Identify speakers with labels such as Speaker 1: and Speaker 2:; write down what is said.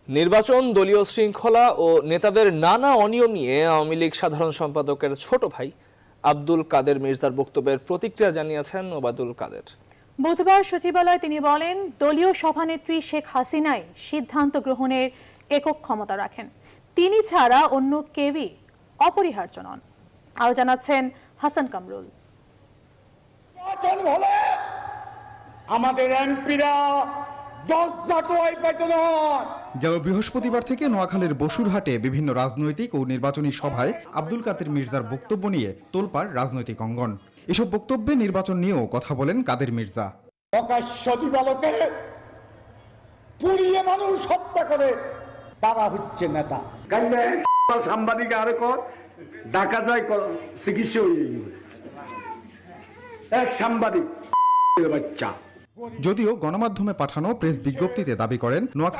Speaker 1: নির্বাচন, দলীয় শৃঙ্খলা ও নেতাদের নানা অনিয়ম নিয়ে আওয়ামী লীগ সাধারণ সম্পাদকের ছোট ভাই আব্দুল কাদের মির্জার বক্তব্যের প্রতিক্রিয়া জানিয়েছেন ওবায়দুল কাদের।
Speaker 2: বুধবার সচিবালয়ে তিনি বলেন, দলীয় সভানেত্রী শেখ হাসিনাই সিদ্ধান্ত গ্রহণের একক ক্ষমতা রাখেন, তিনি ছাড়া অন্য কেউই অপরিহার্য নন। আরো জানাচ্ছেন হাসান কামরুল।
Speaker 3: আমাদের এমপিরা
Speaker 4: গেল বৃহস্পতিবার থেকে নোয়াখালীর বসুরহাটে বিভিন্ন রাজনৈতিক ও নির্বাচনী সভায় আব্দুল কাদের মির্জার বক্তব্য নিয়ে তোলপাড় রাজনৈতিক অঙ্গন। এসব বক্তব্যে নির্বাচন নিয়েও কথা বলেন কাদের মির্জা।
Speaker 3: প্রকাশ্য দিবালোকে পুড়িয়ে মানুষ হত্যা করে তারা হচ্ছে নেতা। সাংবাদিক আরে ডাকা যায় চিকিৎসা এক সাংবাদিক বাচ্চা।
Speaker 4: যদিও গণমাধ্যমে পাঠানো প্রেস বিজ্ঞপ্তিতে দাবি করেন নোয়াখালী